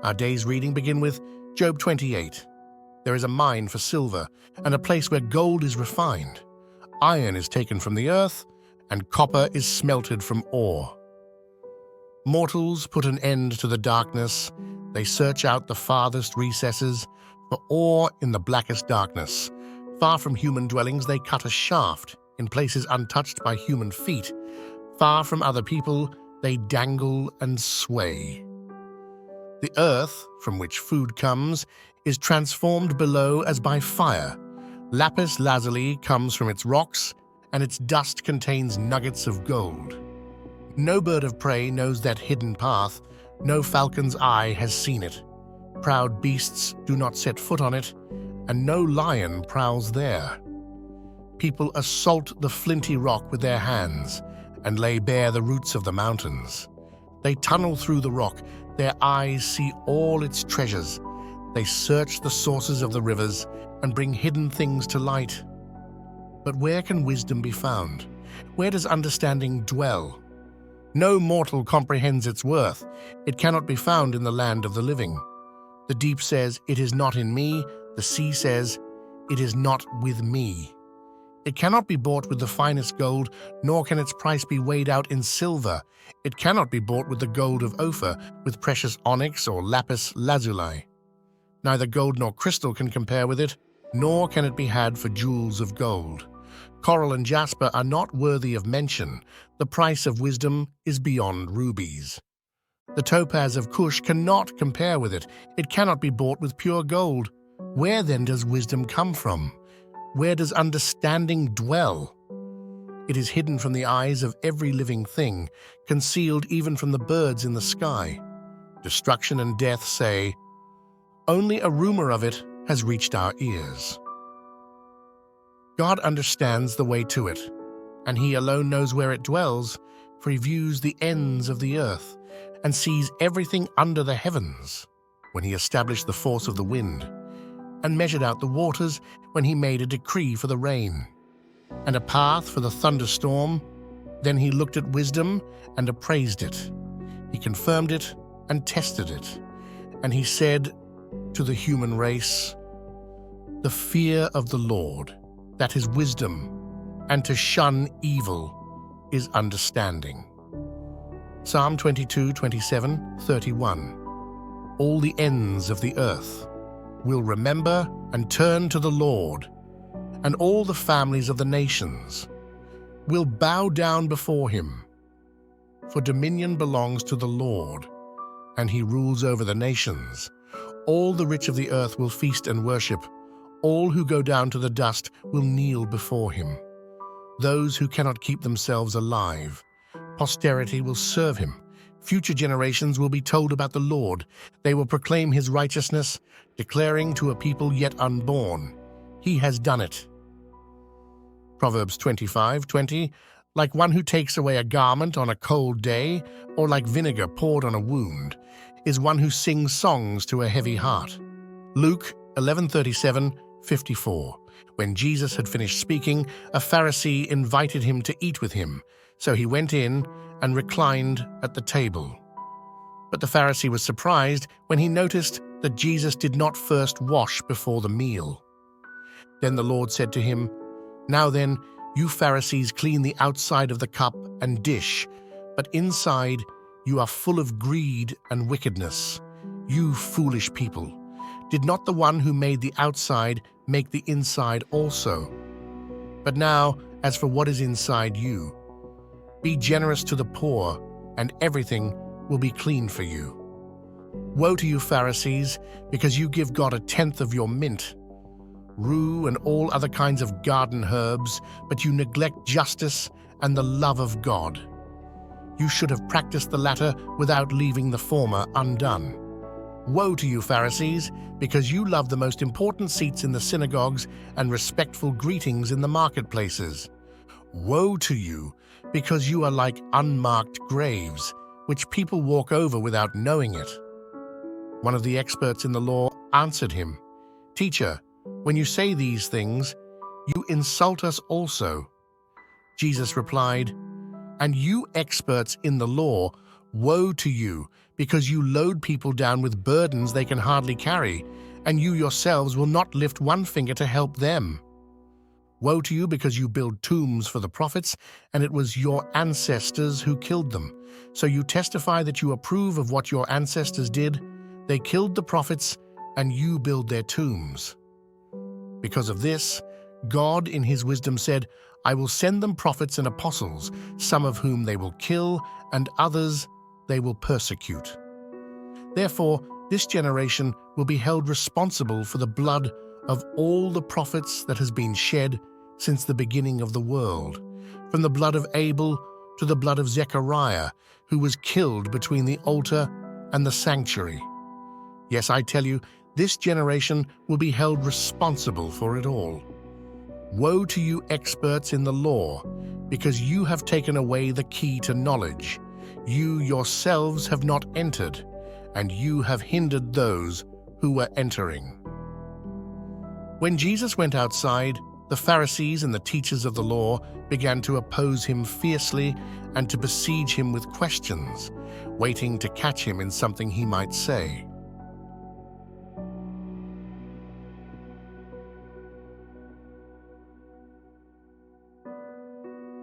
Our day's reading begin with Job 28. There is a mine for silver, and a place where gold is refined. Iron is taken from the earth, and copper is smelted from ore. Mortals put an end to the darkness. They search out the farthest recesses for ore in the blackest darkness. Far from human dwellings, they cut a shaft in places untouched by human feet. Far from other people, they dangle and sway. The earth, from which food comes, is transformed below as by fire. Lapis lazuli comes from its rocks, and its dust contains nuggets of gold. No bird of prey knows that hidden path. No falcon's eye has seen it. Proud beasts do not set foot on it, and no lion prowls there. People assault the flinty rock with their hands and lay bare the roots of the mountains. They tunnel through the rock. Their eyes see all its treasures. They search the sources of the rivers and bring hidden things to light. But where can wisdom be found? Where does understanding dwell? No mortal comprehends its worth. It cannot be found in the land of the living. The deep says, "It is not in me." The sea says, "It is not with me." It cannot be bought with the finest gold, nor can its price be weighed out in silver. It cannot be bought with the gold of Ophir, with precious onyx or lapis lazuli. Neither gold nor crystal can compare with it, nor can it be had for jewels of gold. Coral and jasper are not worthy of mention. The price of wisdom is beyond rubies. The topaz of Cush cannot compare with it. It cannot be bought with pure gold. Where then does wisdom come from? Where does understanding dwell? It is hidden from the eyes of every living thing, concealed even from the birds in the sky. Destruction and death say, "Only a rumor of it has reached our ears." God understands the way to it, and He alone knows where it dwells, for He views the ends of the earth and sees everything under the heavens. When He established the force of the wind, and measured out the waters, when He made a decree for the rain, and a path for the thunderstorm, then He looked at wisdom and appraised it. He confirmed it and tested it, and He said to the human race, "The fear of the Lord, that is wisdom, and to shun evil is understanding." Psalm 22, 27, 31. All the ends of the earth will remember and turn to the Lord, and all the families of the nations will bow down before Him. For dominion belongs to the Lord, and He rules over the nations. All the rich of the earth will feast and worship. All who go down to the dust will kneel before Him. Those who cannot keep themselves alive, posterity will serve Him. Future generations will be told about the Lord. They will proclaim His righteousness, declaring to a people yet unborn, "He has done it." Proverbs 25:20, like one who takes away a garment on a cold day, or like vinegar poured on a wound, is one who sings songs to a heavy heart. Luke 11:37-54. When Jesus had finished speaking, a Pharisee invited Him to eat with him. So He went in and reclined at the table. But the Pharisee was surprised when he noticed that Jesus did not first wash before the meal. Then the Lord said to him, "Now then, you Pharisees clean the outside of the cup and dish, but inside you are full of greed and wickedness. You foolish people, did not the one who made the outside make the inside also? But now, as for what is inside you, be generous to the poor, and everything will be clean for you. Woe to you, Pharisees, because you give God 1/10 of your mint, rue and all other kinds of garden herbs, but you neglect justice and the love of God. You should have practiced the latter without leaving the former undone. Woe to you, Pharisees, because you love the most important seats in the synagogues and respectful greetings in the marketplaces. Woe to you, because you are like unmarked graves, which people walk over without knowing it. One of the experts in the law answered him, "Teacher, when you say these things, you insult us also." Jesus replied, "And you experts in the law, Woe to you, because you load people down with burdens they can hardly carry, and you yourselves will not lift one finger to help them. Woe to you, because you build tombs for the prophets, and it was your ancestors who killed them. So you testify that you approve of what your ancestors did. They killed the prophets, and you build their tombs. Because of this, God in his wisdom said, I will send them prophets and apostles, some of whom they will kill, and others they will persecute. Therefore, this generation will be held responsible for the blood of all the prophets that has been shed since the beginning of the world, from the blood of Abel to the blood of Zechariah, who was killed between the altar and the sanctuary. Yes, I tell you, this generation will be held responsible for it all. Woe to you, experts in the law, because you have taken away the key to knowledge. You yourselves have not entered, and you have hindered those who were entering. When Jesus went outside, the Pharisees and the teachers of the law began to oppose him fiercely and to besiege him with questions, waiting to catch him in something he might say.